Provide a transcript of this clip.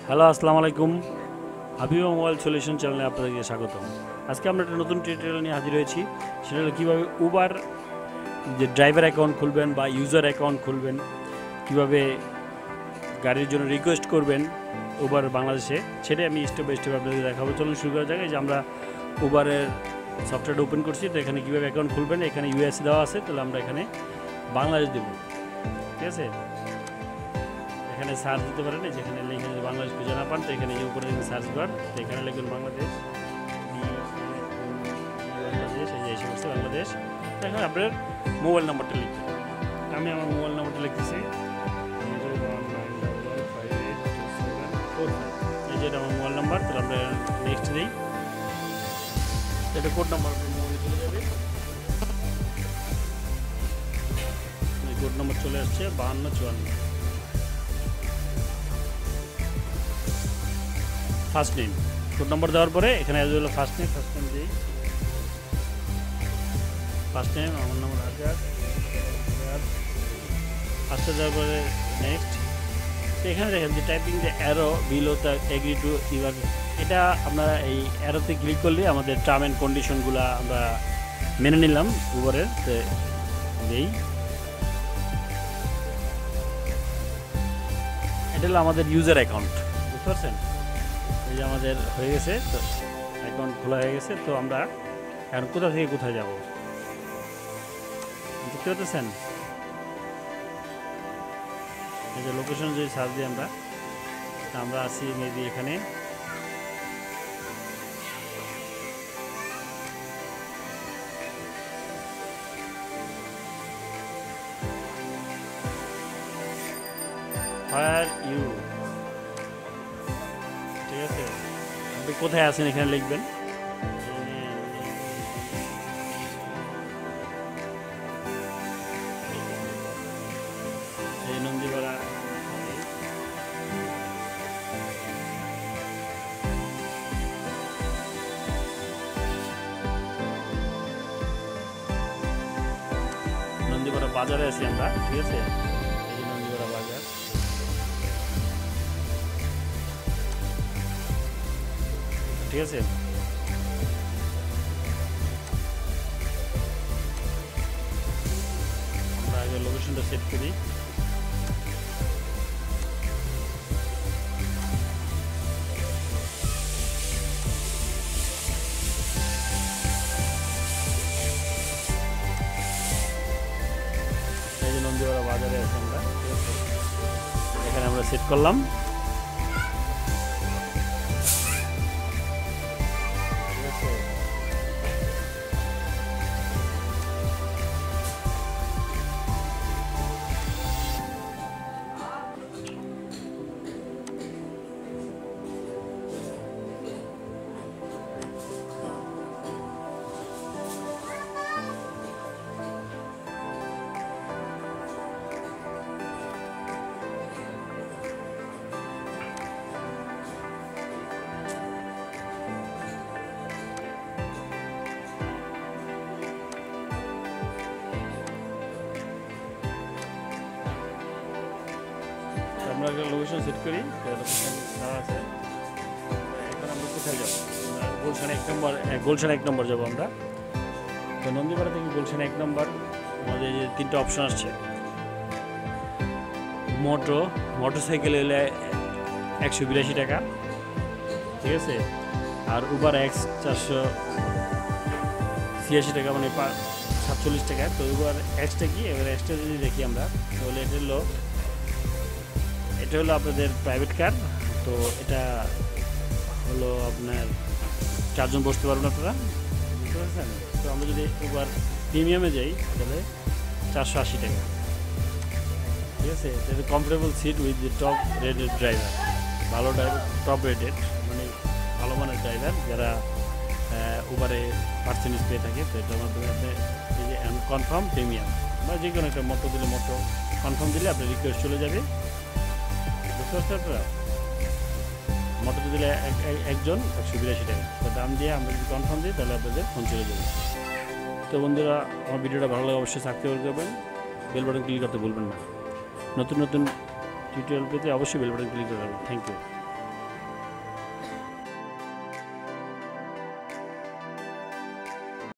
Hello, আসসালামু আলাইকুম। Habiba mobile solution চ্যানেলে আপনাদেরকে স্বাগতম। আজকে আমরা একটা নতুন টিউটোরিয়াল নিয়ে হাজির হয়েছি। সেটা হলো কীভাবে উবার যে ড্রাইভার অ্যাকাউন্ট খুলবেন বা ইউজার অ্যাকাউন্ট খুলবেন, কীভাবে গাড়ির জন্য রিকোয়েস্ট করবেন উবার বাংলাদেশে, সেটাই আমি স্টেপ বাই স্টেপ আপনাদের দেখাবো। চলুন শুরু করা যাক। এই যে আমরা উবারের সফটওয়্যারটা ওপেন করছি, তো এখানে কীভাবে অ্যাকাউন্ট খুলবেন, এখানে ইউএসএ দেওয়া আছে, তাহলে আমরা এখানে বাংলাদেশ দেবো। ঠিক আছে, এখানে সার্চ দিতে পারেন, যেখানে লিখে যদি বাংলাদেশ খুঁজে না পান, তো এখানে এই উপরে সার্চ বার, তো এখানে লিখবেন বাংলাদেশ, বাংলাদেশ, এই যে এসে বসছে বাংলাদেশ। তো এখানে আপনার মোবাইল নাম্বারটা লিখবেন। আমি আমার মোবাইল নাম্বারটা লিখতেছি 01951582745, এই যে এটা আমার মোবাইল নাম্বার। তাহলে আমরা নেক্সট দিই, এটা কোড নাম্বার মোবাইলে চলে যাবে। এই কোড নাম্বার চলে আসছে 5254। ফার্স্ট নেম, কোড নম্বর দেওয়ার পরে এখানে অ্যাজ হলো ফার্স্ট নেম দিই। ফার্স্ট নেম আমার নাম রাজার, ফার্স্টে দেওয়ার পরে নেক্সট। তো এখানে দেখেন যে typing the arrow below the agree to your, এটা আপনারা এই অ্যারোতে ক্লিক করলে আমাদের টার্ম অ্যান্ড কন্ডিশনগুলো আমরা মেনে নিলাম উবারের। তো এই এটা হলো আমাদের ইউজার অ্যাকাউন্ট, বুঝতে পারছেন? এই যে আমাদের হয়ে গেছে, তো অ্যাকাউন্ট খোলা হয়ে গেছে। তো আমরা এখন কোথা থেকে কোথায় যাব দেখতে পাচ্ছেন? এই যে লোকেশন যদি সার্চ দিই আমরা আসি মেবি এখানে। ফায়ার ইউ, ঠিক আছে, আপনি কোথায় আছেন এখানে লিখবেন। এই নন্দীপাড়া, নন্দীপাড়া বাজারে আছি আমরা, ঠিক আছে। এই যে নন্দীপাড়া বাজার, ঠিক আছে। আমরা আগে লোকেশনটা সেট করি। এই যে নন্দীপাড়া বাজারে আছি আমরা, ঠিক আছে। এখানে আমরা সেট করলাম। আমরা একটা লোকেশন সেট করি, লোকেশন দেওয়া আছে। এখন আমরা কোথায় যাবো? গুলশান 1 নম্বর যাবো আমরা। তো নন্দীপাড়া থেকে গুলশান 1 নম্বর আমাদের যে 3টা অপশন আসছে। মোটরসাইকেল হলে 182 টাকা, ঠিক আছে। আর উবার এক্স 486 টাকা, মানে 47 টাকা। তো উবার এক্সটা কি, এবার এক্সটা যদি দেখি আমরা, তাহলে এটা হলো আপনাদের প্রাইভেট কার। তো এটা হলো আপনার 4 জন বসতে পারবেন আপনারা, বুঝতে পারছেন? তো আমরা যদি উবার প্রিমিয়ামে যাই, তাহলে 480 টাকা, ঠিক আছে। এটা comfortable seat with the top rated driver, ভালো ড্রাইভার, টপ রেটেড মানে ভালো মানের ড্রাইভার যারা উবারে পার্সেন্টেজ পেয়ে থাকে। তো এটার মাধ্যমে আপনি এই যে কনফার্ম প্রিমিয়াম বা যে কোনো একটা মোটো দিলে, মোটো কনফার্ম দিলে আপনার রিকোয়েস্ট চলে যাবে, বুঝতে পারছেন আপনারা? মোটর দিলে একজন 182 টাকা, তো দাম দিয়ে আমরা যদি কনফার্ম দিই, তাহলে আপনাদের ফোন চলে যাবে। তো বন্ধুরা, আমার ভিডিওটা ভালো লাগে অবশ্যই সাবস্ক্রাইব করবেন, বেল বাটন ক্লিক করতে ভুলবেন না। নতুন নতুন টিউটোরিয়াল পেতে অবশ্যই বেল বাটন ক্লিক করবেন। Thank you.